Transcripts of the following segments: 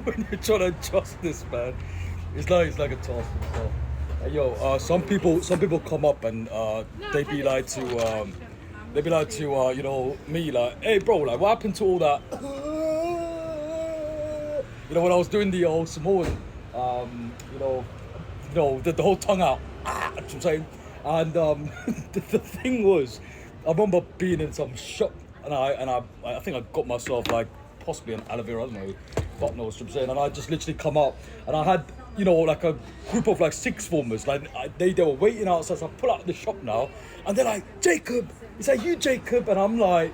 when you're trying to adjust this, man, it's like a task in itself. Some people come up and they be like to me like, hey bro, like what happened to all that? When I was doing the old Samoan, the whole tongue out. That's what I'm saying. And the thing was, I remember being in some shop, and I think I got myself like possibly an aloe vera, I don't know, fuck knows what I'm saying. And I just literally come out, and I had like a group of like six formers, like they were waiting outside. So I pull out the shop now, and they're like, Jacob, is that you, Jacob? And I'm like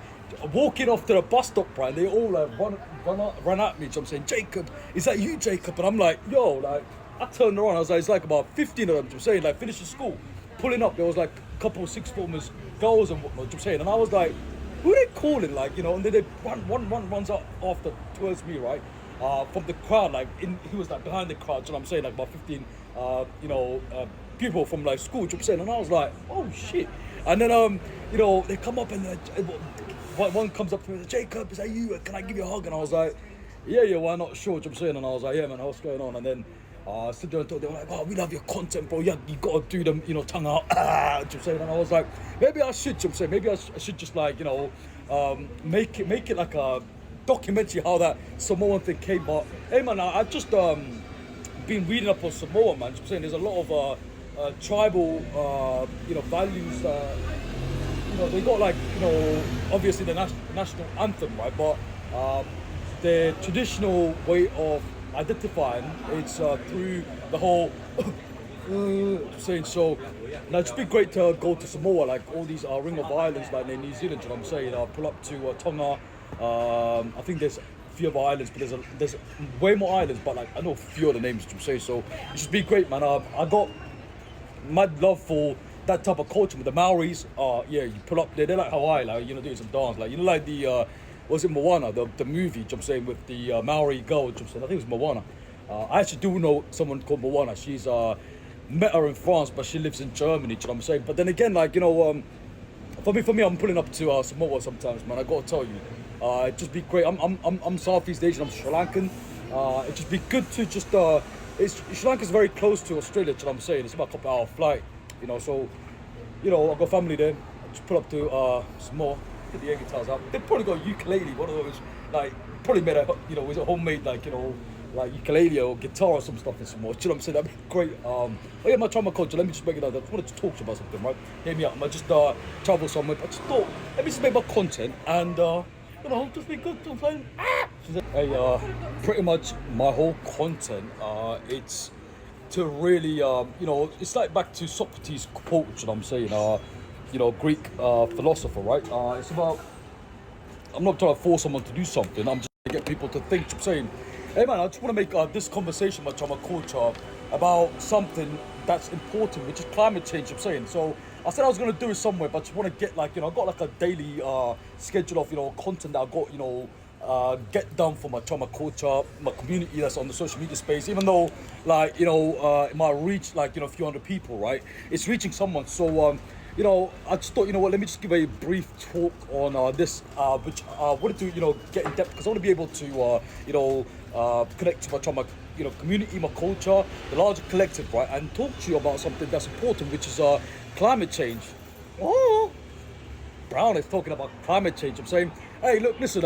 walking off to the bus stop, right? They all like run at me. So I'm saying, Jacob, is that you, Jacob? And I'm like, yo, like I turned around. I was like, it's like about 15 of them. I'm saying, like finishing school, pulling up. There was like a couple of six formers, girls and whatnot. I'm saying, and I was like, who are they calling? Like and then they one runs out after towards me, right? From the crowd, like he was like behind the crowd. So I'm saying, like about 15, people from like school. I'm saying, and I was like, oh shit. And then they come up and one comes up to me and says, Jacob, is that you? Can I give you a hug? And I was like, yeah, why not? Sure, I'm saying. And I was like, yeah, man, what's going on? And then I stood there and talked. They were like, oh, we love your content, bro. Yeah, you got to do them, tongue out. I'm saying. And I was like, maybe I should. I'm saying, maybe I should just like, make it like a documentary how that Samoan thing came. But hey, man, I just been reading up on Samoa, man. I'm saying there's a lot of tribal, values. They got like, obviously the national anthem, right? But the traditional way of identifying it's through the whole saying. So now it'd be great to go to Samoa, like all these ring of islands, like in New Zealand. You know what I'm saying? I'll pull up to Tonga. I think there's a few other islands, but there's way more islands. But like I know a few of the names. To say so, it should be great, man. I got mad love for that type of culture. With the Maoris, yeah, you pull up there, they're like Hawaii, like doing some dance, like like the was it Moana, the movie? I'm saying with the Maori girl. I'm saying I think it was Moana. I actually do know someone called Moana. She's met her in France, but she lives in Germany. You know what I'm saying? But then again, like for me, I'm pulling up to Samoa sometimes, man. I gotta tell you, it'd just be great. I'm Southeast Asian. I'm Sri Lankan. It'd just be good to just Sri Lanka's very close to Australia. You know what I'm saying? It's about a couple hour flight. So I've got family there. I just pull up to Samoa, get the air guitars out. They probably got a ukulele, one of those, like, probably made with a homemade, like, like ukulele or guitar or some stuff in Samoa. You know what I'm saying? That'd be great. Oh yeah, my travel culture. Let me just make it out. I just wanted to talk to you about something, right? Hear me out. I might just travel somewhere. But I just thought, let me just make my content and, just be good. You know what I'm saying? Hey, pretty much my whole content, it's to really, it's like back to Socrates' quote, you know what I'm saying? Greek philosopher, right? It's about, I'm not trying to force someone to do something, I'm just trying to get people to think, you know what I'm saying? Hey man, I just want to make this conversation much on my culture about something that's important, which is climate change, you know what I'm saying? So I said I was going to do it somewhere, but I just want to get like, I got like a daily schedule of, content that I got, get done for my trauma culture, my community that's on the social media space, even though like, it might reach like, a few hundred people, right? It's reaching someone. So, I just thought, what, let me just give a brief talk on this, which I wanted to, get in depth because I want to be able to, connect to my trauma, community, my culture, the larger collective, right? And talk to you about something that's important, which is climate change. Oh, Brown is talking about climate change. I'm saying, hey, look, listen,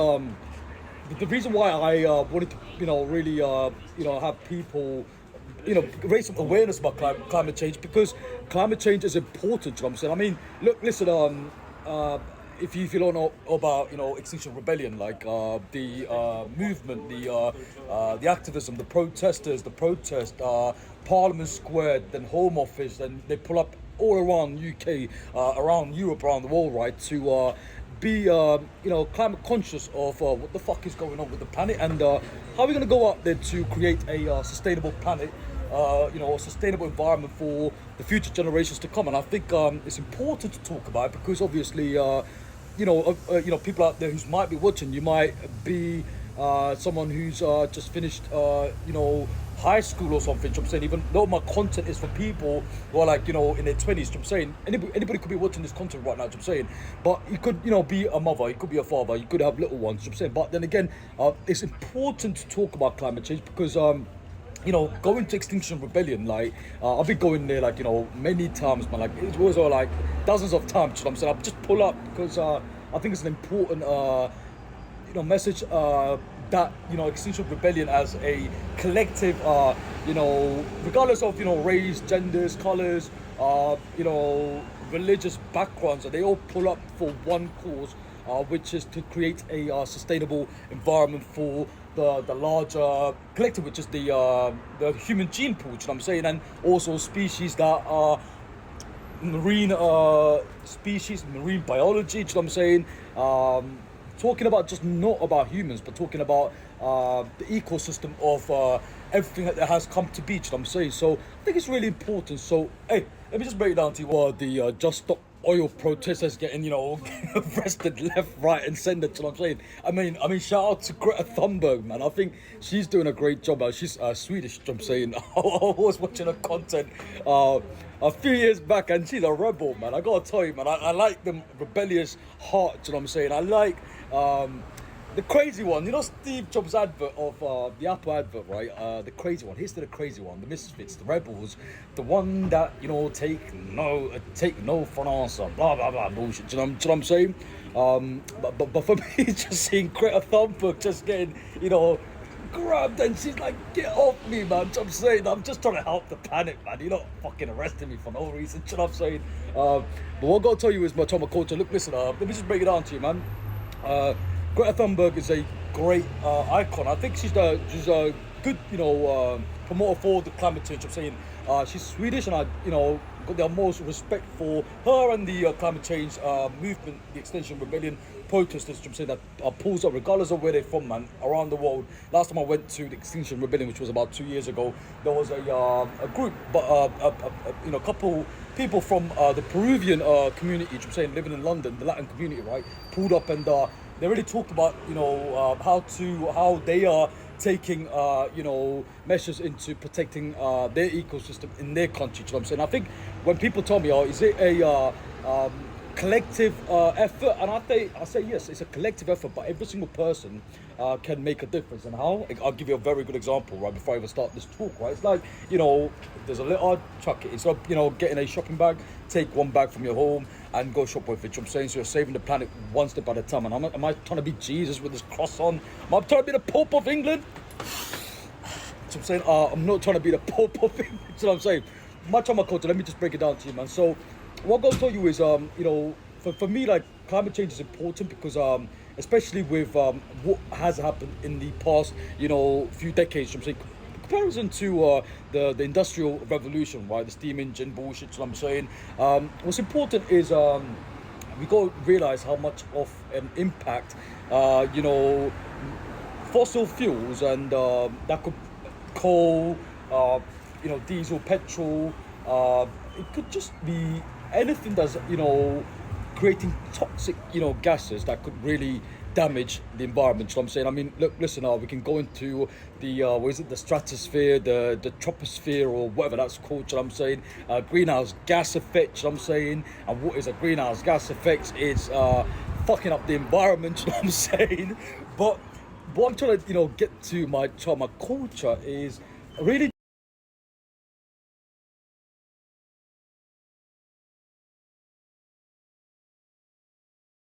the reason why I wanted to, really, have people, raise some awareness about climate change because climate change is important. You know what I'm saying? I mean, look, listen, if you don't know about, Extinction Rebellion, like the movement, the activism, the protesters, the protest, Parliament Square, then Home Office, then they pull up all around UK, around Europe, around the world, right, to be climate conscious of what the fuck is going on with the planet and how are we going to go out there to create a sustainable planet, a sustainable environment for the future generations to come. And I think it's important to talk about it because obviously people out there who might be watching, you might be someone who's just finished high school or something. I'm saying, even though my content is for people who are like, in their 20s. I'm saying anybody could be watching this content right now. I'm saying, but you could, be a mother, you could be a father, you could have little ones. I'm saying, but then again, it's important to talk about climate change because going to Extinction Rebellion, like, I've been going there, like, many times, man. Like, it was all like dozens of times. You know what I'm saying? I'll just pull up because I think it's an important, message that, Extinction Rebellion as a collective, regardless of, race, genders, colors, religious backgrounds, and they all pull up for one cause, which is to create a sustainable environment for the larger collective, which is the human gene pool. You know what I'm saying? And also species that are marine marine biology. You know what I'm saying? Talking about just not about humans, but talking about the ecosystem of everything that has come to be. You know what I'm saying? So I think it's really important. So hey, let me just break it down to you what the Just Stop Oil protesters getting, arrested left, right, and centre. You know what I'm saying? I mean, shout out to Greta Thunberg, man. I think she's doing a great job. She's Swedish. You know what I'm saying? I was watching her content a few years back, and she's a rebel, man. I gotta tell you, man. I like the rebellious heart. You know what I'm saying? I like the crazy one. Steve Jobs' advert of the Apple advert, right? The crazy one. Here's to the crazy one. The misfits, the rebels, the one that take no for an answer. Blah blah blah bullshit. Do you know what I'm saying? But for me, just seeing Greta Thunberg just getting grabbed, and she's like, get off me, man. I'm saying, I'm just trying to help the planet, man. You're not fucking arresting me for no reason. You know what I'm saying? But what I gotta tell you is my trauma culture. Look, listen, let me just break it down to you, man. Greta Thunberg is a great icon. I think she's a good, promoter for the climate change. I'm saying, she's Swedish, and I, got the most respect for her and the climate change movement, the Extinction Rebellion protesters. I'm saying, that pulls up regardless of where they're from, man, around the world. Last time I went to the Extinction Rebellion, which was about 2 years ago, there was a group, but a couple people from the Peruvian community. I'm saying, living in London, the Latin community, right, pulled up, and they really talked about how they are taking measures into protecting their ecosystem in their country. You know what I'm saying? I think when people tell me, is it a collective effort? And I say yes, it's a collective effort, but every single person can make a difference. And how? I'll give you a very good example, right, before I even start this talk, right? It's like, there's a little, chuck it. Instead of, getting a shopping bag, take one bag from your home and go shop with it. You know what I'm saying? So you're saving the planet one step at a time. And am I trying to be Jesus with this cross on? Am I trying to be the Pope of England? So I'm saying, I'm not trying to be the Pope of England. You know what I'm saying? My trauma culture, let me just break it down to you, man. So what I'm going to tell you is, for me, like, climate change is important because, especially with what has happened in the past, few decades. You know what I'm saying? Comparison to the industrial revolution, right? The steam engine bullshit. You know what I'm saying? What's important is we got to realize how much of an impact, fossil fuels and that could coal, diesel, petrol. It could just be anything that's creating toxic gases that could really damage the environment. You know what I'm saying? I mean, look, listen, we can go into the the stratosphere, the troposphere, or whatever that's called. You know what I'm saying? Greenhouse gas effect. You know what I'm saying? And what is a greenhouse gas effect? It's fucking up the environment. You know what I'm saying? But what I'm trying to get to my culture is really